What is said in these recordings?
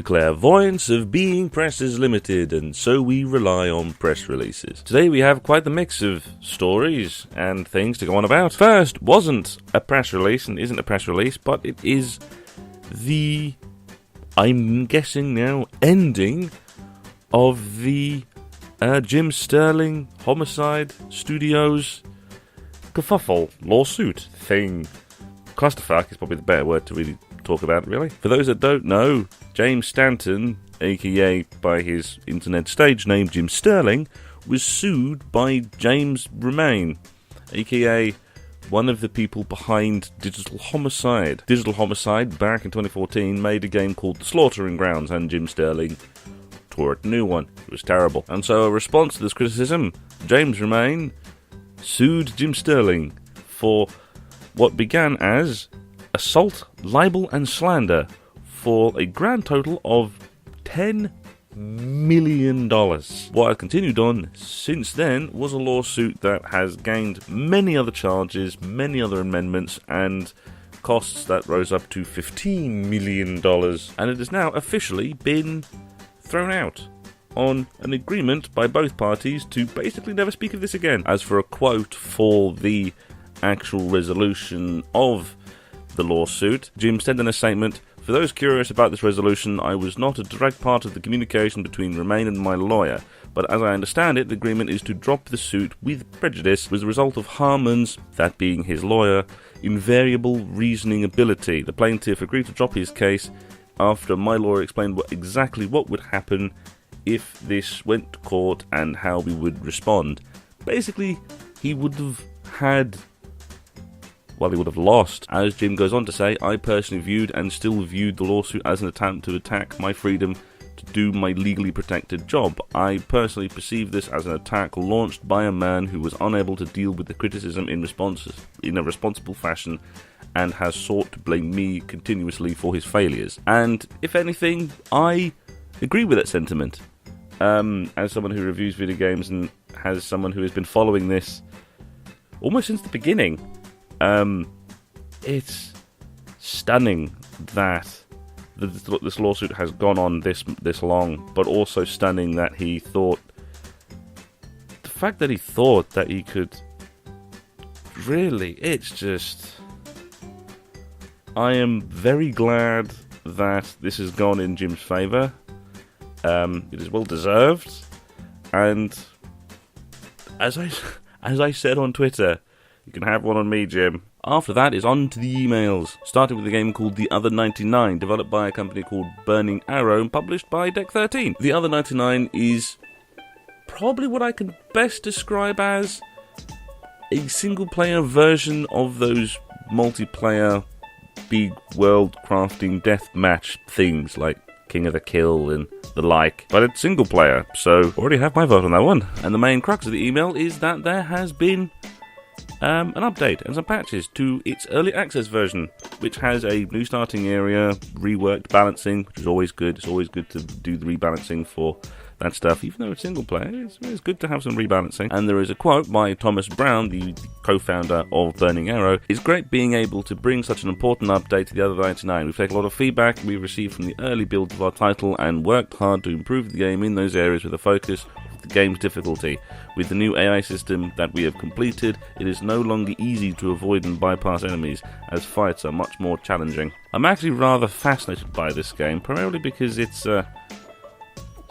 The clairvoyance of being press is limited, and so we rely on press releases. Today we have quite the mix of stories and things to go on about. First, wasn't a press release and isn't a press release, but it is the, I'm guessing now, ending of the Jim Sterling Homicide Studios kerfuffle lawsuit thing. Clusterfuck is probably the better word to really talk about, really. For those that don't know, James Stanton, aka by his internet stage name Jim Sterling, was sued by James Remain, aka one of the people behind Digital Homicide. Digital Homicide, back in 2014, made a game called The Slaughtering Grounds, and Jim Sterling tore a new one. It was terrible. And so, in response to this criticism, James Remain sued Jim Sterling for what began as assault, libel, and slander for a grand total of $10 million. What has continued on since then was a lawsuit that has gained many other charges, many other amendments, and costs that rose up to $15 million. And it has now officially been thrown out on an agreement by both parties to basically never speak of this again. As for a quote for the actual resolution of the lawsuit, Jim said in a statement, "For those curious about this resolution, I was not a direct part of the communication between Remain and my lawyer, but as I understand it, the agreement is to drop the suit with prejudice was the result of Harmon's, that being his lawyer, invariable reasoning ability. The plaintiff agreed to drop his case after my lawyer explained exactly what would happen if this went to court and how we would respond." Basically, he would have had... well, he would have lost. As Jim goes on to say, "I personally viewed and still viewed the lawsuit as an attempt to attack my freedom to do my legally protected job. I personally perceive this as an attack launched by a man who was unable to deal with the criticism in a responsible fashion and has sought to blame me continuously for his failures." And if anything, I agree with that sentiment. As someone who reviews video games and as someone who has been following this almost since the beginning, it's stunning that this lawsuit has gone on this long, but also stunning that he thought, the fact that he thought that he could, really, it's just, I am very glad that this has gone in Jim's favour. It is well deserved, and as I said on Twitter, you can have one on me, Jim. After that is on to the emails, starting with a game called The Other 99, developed by a company called Burning Arrow and published by Deck 13. The Other 99 is probably what I can best describe as a single-player version of those multiplayer big world crafting deathmatch things like King of the Kill and the like, but it's single player, so already have my vote on that one. And the main crux of the email is that there has been an update and some patches to its early access version, which has a new starting area, reworked balancing, which is always good. It's always good to do the rebalancing for that stuff, even though it's single player. It's good to have some rebalancing. And there is a quote by Thomas Brown, the co-founder of Burning Arrow: "It's great being able to bring such an important update to the Other 99. We've taken a lot of feedback we received from the early build of our title and worked hard to improve the game in those areas with a focus of the game's difficulty. With the new AI system that we have completed, it is no longer easy to avoid and bypass enemies, as fights are much more challenging." I'm actually rather fascinated by this game, primarily because it's a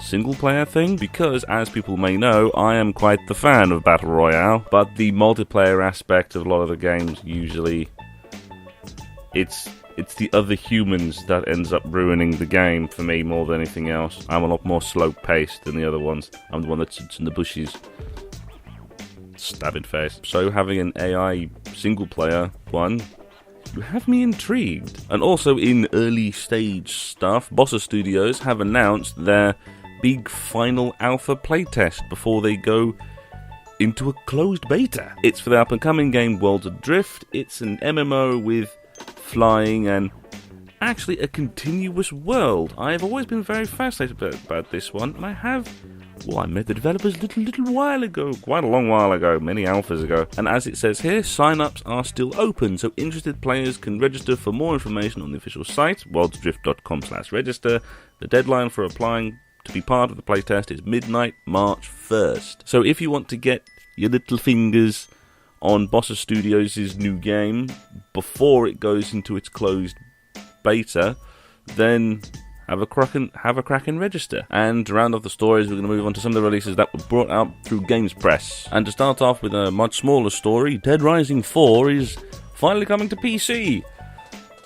single player thing, because as people may know, I am quite the fan of Battle Royale, but the multiplayer aspect of a lot of the games, usually it's the other humans that ends up ruining the game for me more than anything else. I'm a lot more slow paced than the other ones. I'm the one that sits in the bushes, stabbing face. So having an AI single player one, you have me intrigued. And also in early stage stuff, Bossa Studios have announced their big final alpha playtest before they go into a closed beta. It's for the up and coming game Worlds Adrift. It's an MMO with flying and actually a continuous world. I've always been very fascinated about this one, and I met the developers a little while ago, quite a long while ago, many alphas ago. And as it says here, sign-ups are still open, so interested players can register for more information on the official site, worldsdrift.com/register. The deadline for applying to be part of the playtest is midnight, March 1st. So if you want to get your little fingers on Bossa Studios' new game before it goes into its closed beta, then have a crack and register. And to round off the stories, we're going to move on to some of the releases that were brought out through Games Press. And to start off with a much smaller story, Dead Rising 4 is finally coming to PC.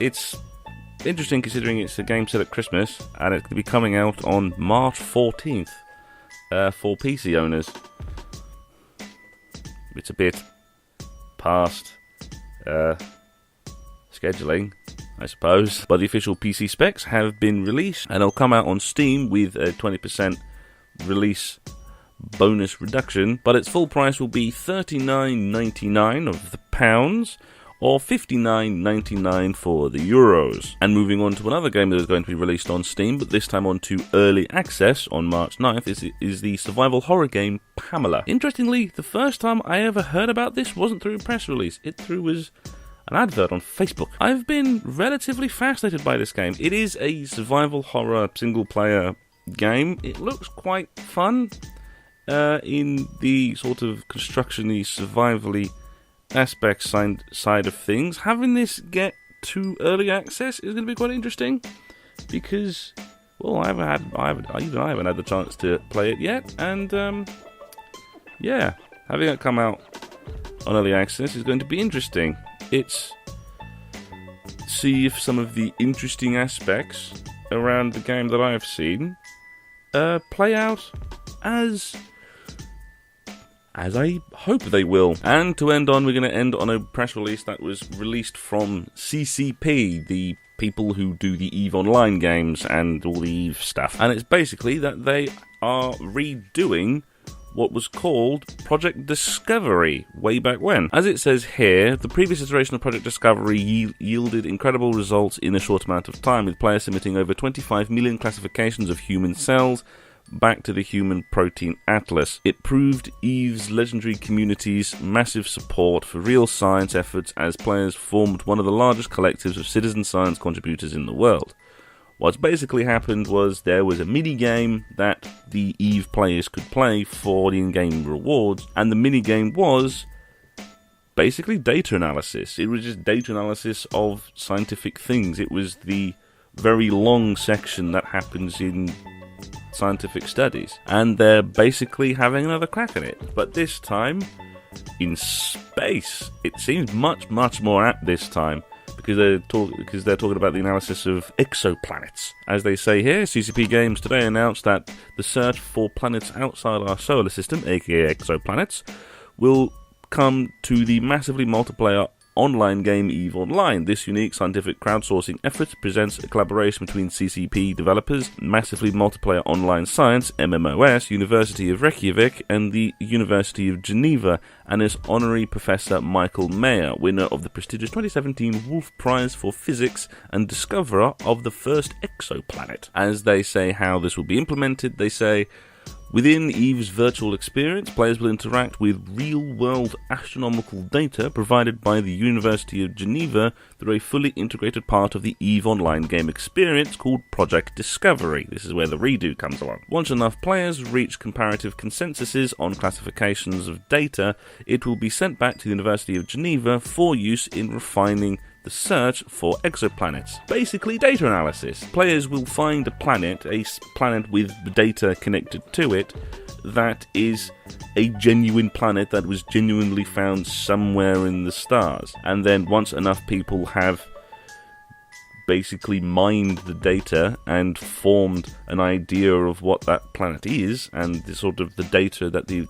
It's interesting considering it's a game set at Christmas, and it's going to be coming out on March 14th for PC owners. It's a bit past scheduling, I suppose, but the official PC specs have been released, and they'll come out on Steam with a 20% release bonus reduction, but its full price will be £39.99 of the pounds, or £59.99 for the euros. And moving on to another game that is going to be released on Steam, but this time onto early access on March 9th, is the survival horror game P.A.M.E.L.A. Interestingly, the first time I ever heard about this wasn't through a press release, it was an advert on Facebook. I've been relatively fascinated by this game. It is a survival horror single-player game. It looks quite fun in the sort of construction-y, survival-y aspects side of things. Having this get to early access is going to be quite interesting because, well, I haven't had the chance to play it yet, and having it come out on early access is going to be interesting. It's see if some of the interesting aspects around the game that I've seen play out as I hope they will. And to end on, we're going to end on a press release that was released from CCP, the people who do the EVE Online games and all the EVE stuff. And it's basically that they are redoing what was called Project Discovery way back when. As it says here, the previous iteration of Project Discovery yielded incredible results in a short amount of time, with players submitting over 25 million classifications of human cells back to the Human Protein Atlas. It proved EVE's legendary community's massive support for real science efforts as players formed one of the largest collectives of citizen science contributors in the world. What's basically happened was there was a mini-game that the EVE players could play for the in-game rewards, and the mini-game was basically data analysis. It was just data analysis of scientific things. It was the very long section that happens in scientific studies, and they're basically having another crack at it. But this time, in space, it seems much more apt this time, because they're talking about the analysis of exoplanets. As they say here, CCP Games today announced that the search for planets outside our solar system, aka exoplanets, will come to the massively multiplayer online game EVE Online. This unique scientific crowdsourcing effort presents a collaboration between CCP developers, Massively Multiplayer Online Science, MMOS, University of Reykjavik, and the University of Geneva, and its honorary professor Michael Mayer, winner of the prestigious 2017 Wolf Prize for Physics and discoverer of the first exoplanet. As they say how this will be implemented, they say, within EVE's virtual experience, players will interact with real-world astronomical data provided by the University of Geneva through a fully integrated part of the EVE Online game experience called Project Discovery. This is where the redo comes along. Once enough players reach comparative consensuses on classifications of data, it will be sent back to the University of Geneva for use in refining the search for exoplanets. Basically, data analysis. Players will find a planet with data connected to it, that is a genuine planet that was genuinely found somewhere in the stars. And then once enough people have basically mined the data and formed an idea of what that planet is, and the sort of the data that they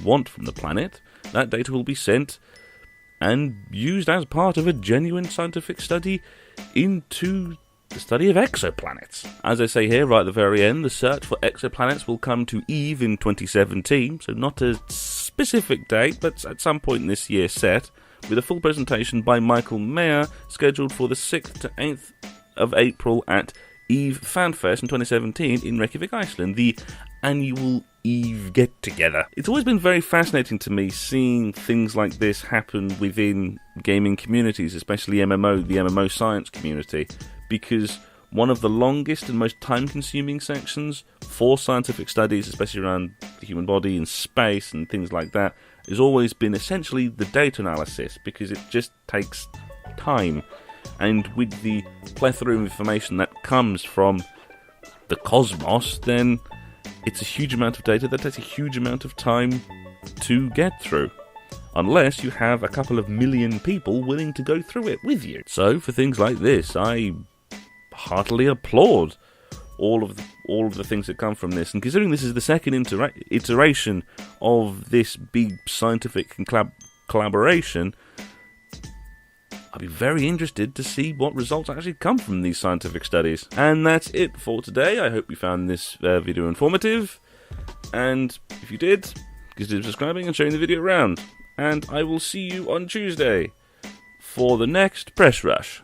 want from the planet, that data will be sent and used as part of a genuine scientific study into the study of exoplanets. As I say here, right at the very end, the search for exoplanets will come to EVE in 2017, so not a specific date, but at some point in this year set, with a full presentation by Michael Mayer scheduled for the 6th to 8th of April at EVE FanFest in 2017 in Reykjavik, Iceland, the annual EVE get-together. It's always been very fascinating to me seeing things like this happen within gaming communities, especially the MMO science community, because one of the longest and most time-consuming sections for scientific studies, especially around the human body and space and things like that, has always been essentially the data analysis, because it just takes time. And with the plethora of information that comes from the cosmos, then it's a huge amount of data that takes a huge amount of time to get through, unless you have a couple of million people willing to go through it with you. So for things like this, I heartily applaud all of the things that come from this, and considering this is the second iteration of this big scientific collaboration, I'll be very interested to see what results actually come from these scientific studies. And that's it for today. I hope you found this video informative, and if you did, consider subscribing and sharing the video around. And I will see you on Tuesday for the next Press Rush.